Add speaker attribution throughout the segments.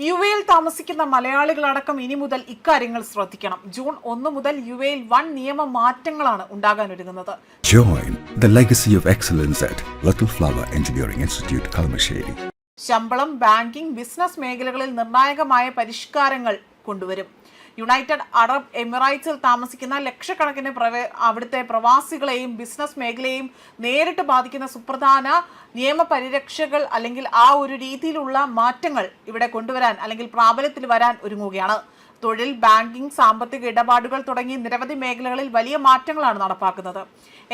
Speaker 1: യുഎയിൽ താമസിക്കുന്ന മലയാളികളടക്കം ഇനി മുതൽ ഇക്കാര്യങ്ങൾ ശ്രദ്ധിക്കണം. ജൂൺ 1 മുതൽ യുഎയിൽ വൻ നിയമ മാറ്റങ്ങളാണ് ഉണ്ടാകാനൊരുങ്ങുന്നത്.
Speaker 2: Join the legacy of excellence at Little Flower Engineering Institute, Kalamassery.
Speaker 1: ശമ്പളം, ബാങ്കിംഗ്, ബിസിനസ് മേഖലകളിൽ നിർണായകമായ പരിഷ്കാരങ്ങൾ കൊണ്ടുവരും. യുണൈറ്റഡ് അറബ് എമിറേറ്റ്സിൽ താമസിക്കുന്ന ലക്ഷക്കണക്കിന് അവിടുത്തെ പ്രവാസികളെയും ബിസിനസ് മേഖലയെയും നേരിട്ട് ബാധിക്കുന്ന സുപ്രധാന നിയമപരിരക്ഷകൾ അല്ലെങ്കിൽ ആ ഒരു രീതിയിലുള്ള മാറ്റങ്ങൾ ഇവിടെ കൊണ്ടുവരാൻ അല്ലെങ്കിൽ പ്രാബല്യത്തിൽ വരാൻ ഒരുങ്ങുകയാണ്. തൊഴിൽ, ബാങ്കിംഗ്, സാമ്പത്തിക ഇടപാടുകൾ തുടങ്ങി നിരവധി മേഖലകളിൽ വലിയ മാറ്റങ്ങളാണ് നടപ്പാക്കുന്നത്.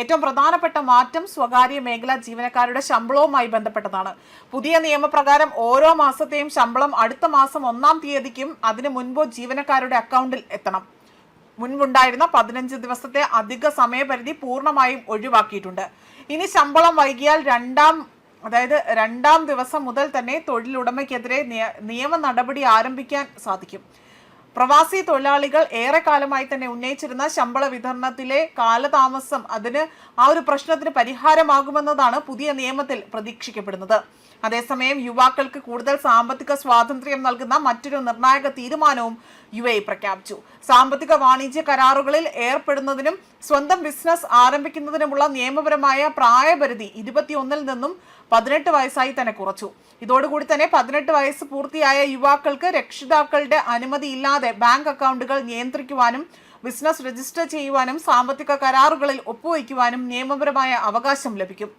Speaker 1: ഏറ്റവും പ്രധാനപ്പെട്ട മാറ്റം സ്വകാര്യ മേഖലാ ജീവനക്കാരുടെ ശമ്പളവുമായി ബന്ധപ്പെട്ടതാണ്. പുതിയ നിയമപ്രകാരം ഓരോ മാസത്തെയും ശമ്പളം അടുത്ത മാസം 1-ാം തീയതിക്കും അതിനു മുൻപോ ജീവനക്കാരുടെ അക്കൗണ്ടിൽ എത്തണം. മുൻപുണ്ടായിരുന്ന 15 ദിവസത്തെ അധിക സമയപരിധി പൂർണ്ണമായും ഒഴിവാക്കിയിട്ടുണ്ട്. ഇനി ശമ്പളം വൈകിയാൽ രണ്ടാം ദിവസം മുതൽ തന്നെ തൊഴിലുടമയ്ക്കെതിരെ നിയമ നടപടി ആരംഭിക്കാൻ സാധിക്കും. പ്രവാസി തൊഴിലാളികൾ ഏറെക്കാലമായി തന്നെ ഉന്നയിച്ചിരുന്ന ശമ്പള വിതരണത്തിലെ കാലതാമസം ആ ഒരു പ്രശ്നത്തിന് പരിഹാരമാകുമെന്നതാണ് പുതിയ നിയമത്തിൽ പ്രതീക്ഷിക്കപ്പെടുന്നത്. അതേസമയം യുവാക്കൾക്ക് കൂടുതൽ സാമ്പത്തിക സ്വാതന്ത്ര്യം നൽകുന്ന മറ്റൊരു നിർണായക തീരുമാനവും യുഎഇ പ്രഖ്യാപിച്ചു. സാമ്പത്തിക വാണിജ്യ കരാറുകളിൽ ഏർപ്പെടുന്നതിനും സ്വന്തം ബിസിനസ് ആരംഭിക്കുന്നതിനുമുള്ള നിയമപരമായ പ്രായപരിധി 21 നിന്നും 18 വയസ്സായി തന്നെ കുറച്ചു. ഇതോടുകൂടി തന്നെ 18 വയസ്സ് പൂർത്തിയായ യുവാക്കൾക്ക് രക്ഷിതാക്കളുടെ അനുമതിയില്ലാതെ ബാങ്ക് അക്കൗണ്ടുകൾ നിയന്ത്രിക്കുവാനും ബിസിനസ് രജിസ്റ്റർ ചെയ്യുവാനും സാമ്പത്തിക കരാറുകളിൽ ഒപ്പുവയ്ക്കുവാനും നിയമപരമായ അവകാശം ലഭിക്കും.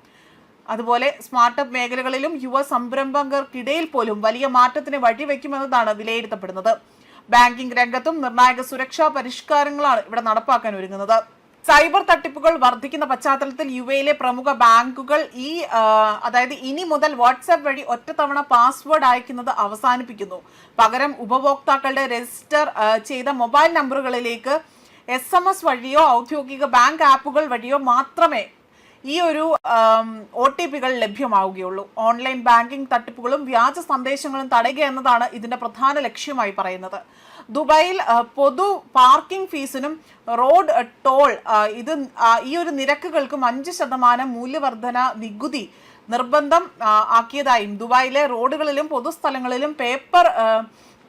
Speaker 1: അതുപോലെ സ്റ്റാർട്ടപ്പ് മേഖലകളിലും യുവ സംരംഭകർക്കിടയിൽ പോലും വലിയ മാറ്റത്തിന് വഴിവെക്കുമെന്നതാണ് വിലയിരുത്തപ്പെടുന്നത്. ബാങ്കിംഗ് രംഗത്തും നിർണായക സുരക്ഷാ പരിഷ്കാരങ്ങളാണ് ഇവിടെ നടപ്പാക്കാൻ ഒരുങ്ങുന്നത്. സൈബർ തട്ടിപ്പുകൾ വർദ്ധിക്കുന്ന പശ്ചാത്തലത്തിൽ യുഎയിലെ പ്രമുഖ ബാങ്കുകൾ ഇനി മുതൽ വാട്സാപ്പ് വഴി ഒറ്റത്തവണ പാസ്വേഡ് അയക്കുന്നത് അവസാനിപ്പിക്കുന്നു. പകരം ഉപഭോക്താക്കളുടെ രജിസ്റ്റർ ചെയ്ത മൊബൈൽ നമ്പറുകളിലേക്ക് SMS വഴിയോ ഔദ്യോഗിക ബാങ്ക് ആപ്പുകൾ വഴിയോ മാത്രമേ ഈ ഒരു OTPകൾ ലഭ്യമാവുകയുള്ളൂ. ഓൺലൈൻ ബാങ്കിംഗ് തട്ടിപ്പുകളും വ്യാജ സന്ദേശങ്ങളും തടയുക എന്നതാണ് ഇതിന്റെ പ്രധാന ലക്ഷ്യമായി പറയുന്നത്. ദുബായിൽ പൊതു പാർക്കിംഗ് ഫീസിനും റോഡ് ടോൾ ഈ ഒരു നിരക്കുകൾക്കും 5% മൂല്യവർധന നികുതി നിർബന്ധം ആക്കിയതായും ദുബായിലെ റോഡുകളിലും പൊതുസ്ഥലങ്ങളിലും പേപ്പർ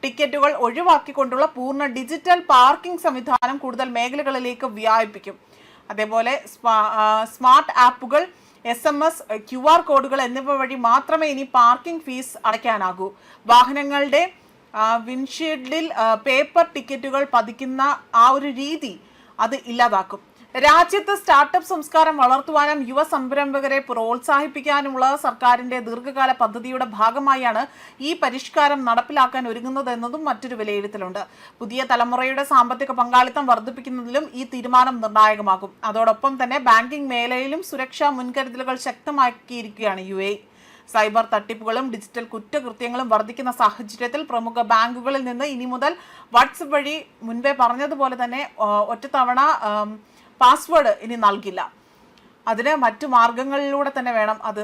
Speaker 1: ടിക്കറ്റുകൾ ഒഴിവാക്കിക്കൊണ്ടുള്ള പൂർണ്ണ ഡിജിറ്റൽ പാർക്കിംഗ് സംവിധാനം കൂടുതൽ മേഖലകളിലേക്ക് വ്യാപിപ്പിക്കും. അതേപോലെ സ്മാർട്ട് ആപ്പുകൾ, SMS, QR കോഡുകൾ എന്നിവ വഴി മാത്രമേ ഇനി പാർക്കിംഗ് ഫീസ് അടയ്ക്കാനാകൂ. വാഹനങ്ങളുടെ വിൻഷീൽഡിൽ പേപ്പർ ടിക്കറ്റുകൾ പതിക്കുന്ന ആ ഒരു രീതി അത് ഇല്ലാതാക്കും. രാജ്യത്ത് സ്റ്റാർട്ടപ്പ് സംസ്കാരം വളർത്തുവാനും യുവ സംരംഭകരെ പ്രോത്സാഹിപ്പിക്കാനുമുള്ള സർക്കാരിന്റെ ദീർഘകാല പദ്ധതിയുടെ ഭാഗമായാണ് ഈ പരിഷ്കാരം നടപ്പിലാക്കാൻ ഒരുങ്ങുന്നതെന്നതും മറ്റൊരു വിലയിരുത്തലുണ്ട്. പുതിയ തലമുറയുടെ സാമ്പത്തിക പങ്കാളിത്തം വർദ്ധിപ്പിക്കുന്നതിലും ഈ തീരുമാനം നിർണായകമാകും. അതോടൊപ്പം തന്നെ ബാങ്കിംഗ് മേഖലയിലും സുരക്ഷാ മുൻകരുതലുകൾ ശക്തമാക്കിയിരിക്കുകയാണ് യുഎഇ. സൈബർ തട്ടിപ്പുകളും ഡിജിറ്റൽ കുറ്റകൃത്യങ്ങളും വർദ്ധിക്കുന്ന സാഹചര്യത്തിൽ പ്രമുഖ ബാങ്കുകളിൽ നിന്ന് ഇനി മുതൽ വാട്സപ്പ് വഴി മുൻപേ പറഞ്ഞതുപോലെ തന്നെ ഒറ്റത്തവണ പാസ്വേഡ് ഇനി നൽകില്ല. അതിന് മറ്റു മാർഗങ്ങളിലൂടെ തന്നെ വേണം അത്